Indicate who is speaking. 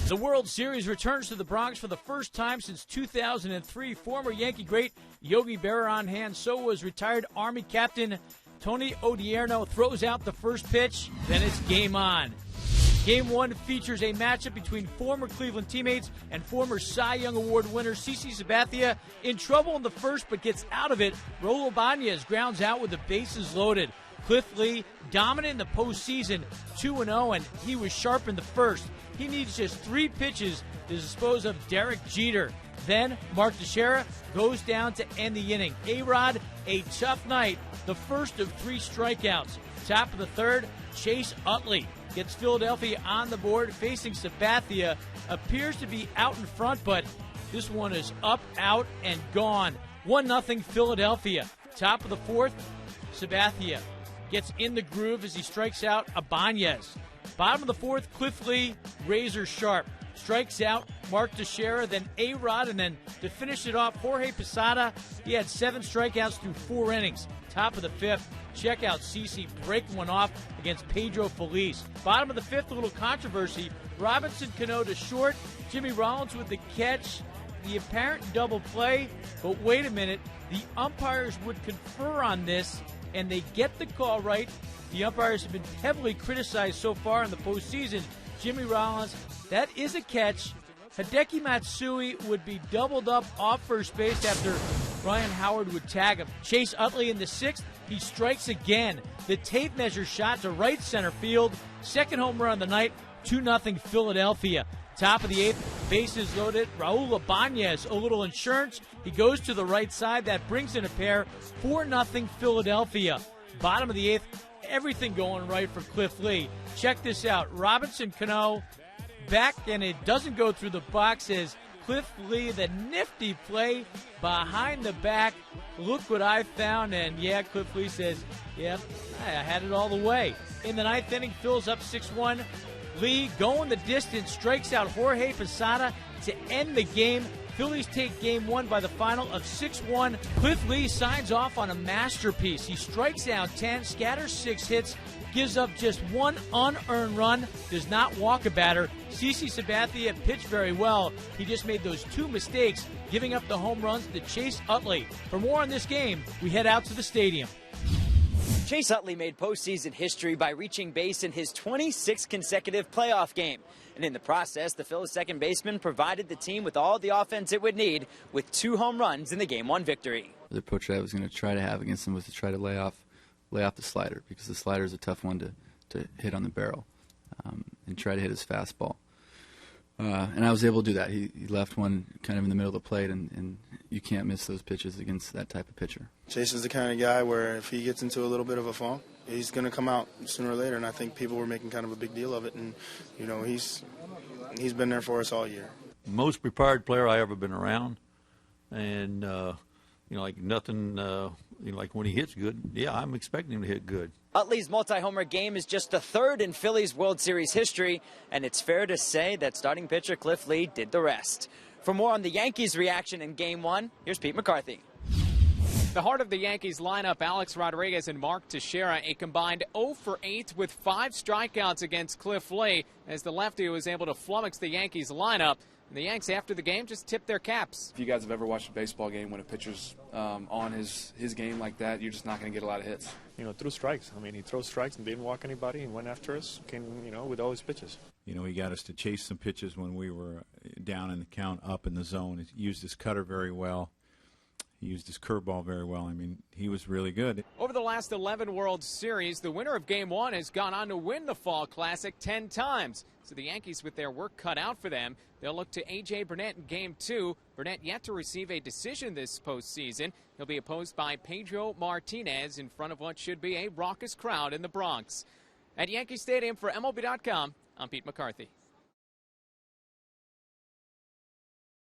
Speaker 1: The World Series returns to the Bronx for the first time since 2003. Former Yankee great Yogi Berra on hand. So was retired Army captain Tony Odierno. Throws out the first pitch. Then it's game on. Game 1 features a matchup between former Cleveland teammates and former Cy Young Award winner CC Sabathia. In trouble in the first but gets out of it. Raul Ibanez grounds out with the bases loaded. Cliff Lee dominant in the postseason, 2-0, and he was sharp in the first. He needs just 3 pitches to dispose of Derek Jeter. Then Mark Teixeira goes down to end the inning. A-Rod, a tough night, the first of 3 strikeouts. Top of the third, Chase Utley gets Philadelphia on the board, facing Sabathia. Appears to be out in front, but this one is up, out, and gone. 1-0 Philadelphia. Top of the fourth, Sabathia gets in the groove as he strikes out Ibanez. Bottom of the fourth, Cliff Lee, razor sharp. Strikes out Mark Teixeira, then A-Rod, and then to finish it off, Jorge Posada. He had 7 strikeouts through 4 innings. Top of the fifth, check out CC breaking one off against Pedro Feliz. Bottom of the fifth, a little controversy. Robinson Cano to short, Jimmy Rollins with the catch. The apparent double play, but wait a minute, the umpires would confer on this, and they get the call right. The umpires have been heavily criticized so far in the postseason. Jimmy Rollins, that is a catch. Hideki Matsui would be doubled up off first base after Ryan Howard would tag him. Chase Utley in the sixth, he strikes again. The tape measure shot to right center field. Second home run of the night, 2-0 Philadelphia. Top of the eighth, bases loaded. Raul Ibanez, a little insurance. He goes to the right side. That brings in a pair. 4-0 Philadelphia. Bottom of the eighth, everything going right for Cliff Lee. Check this out. Robinson Cano back, and it doesn't go through the box as Cliff Lee, the nifty play behind the back. Look what I found. And, yeah, Cliff Lee says, yeah, I had it all the way. In the ninth inning, fills up 6-1. Lee going the distance, strikes out Jorge Posada to end the game. Phillies take game 1 by the final of 6-1. Cliff Lee signs off on a masterpiece. He strikes out 10, scatters 6 hits, gives up just 1 unearned run, does not walk a batter. CC Sabathia pitched very well. He just made those 2 mistakes, giving up the home runs to Chase Utley. For more on this game, we head out to the stadium.
Speaker 2: Chase Utley made postseason history by reaching base in his 26th consecutive playoff game. And in the process, the Phillies second baseman provided the team with all the offense it would need with 2 home runs in the Game 1 victory.
Speaker 3: The approach that I was going to try to have against him was to try to lay off the slider, because the slider is a tough one to hit on the barrel, and try to hit his fastball. And I was able to do that. He left one kind of in the middle of the plate, and you can't miss those pitches against that type of pitcher.
Speaker 4: Chase is the kind of guy where if he gets into a little bit of a funk, he's going to come out sooner or later, and I think people were making kind of a big deal of it. And, you know, he's been there for us all year.
Speaker 5: Most prepared player I ever been around, and, like nothing, like when he hits good, yeah, I'm expecting him to hit good.
Speaker 2: Utley's multi-homer game is just the 3rd in Phillies World Series history, and it's fair to say that starting pitcher Cliff Lee did the rest. For more on the Yankees' reaction in Game 1, here's Pete McCarthy.
Speaker 6: The heart of the Yankees lineup, Alex Rodriguez and Mark Teixeira, a combined 0 for 8 with 5 strikeouts against Cliff Lee, as the lefty was able to flummox the Yankees lineup. And the Yanks, after the game, just tipped their caps.
Speaker 7: If you guys have ever watched a baseball game when a pitcher's on his game like that, you're just not going to get a lot of hits.
Speaker 8: Through strikes. I mean, he throws strikes and didn't walk anybody and went after us, with all his pitches.
Speaker 9: He got us to chase some pitches when we were down in the count, up in the zone. He used his cutter very well. He used his curveball very well. I mean, he was really good.
Speaker 6: Over the last 11 World Series, the winner of Game 1 has gone on to win the Fall Classic 10 times. So the Yankees, with their work cut out for them, they'll look to A.J. Burnett in Game 2. Burnett yet to receive a decision this postseason. He'll be opposed by Pedro Martinez in front of what should be a raucous crowd in the Bronx. At Yankee Stadium for MLB.com, I'm Pete McCarthy.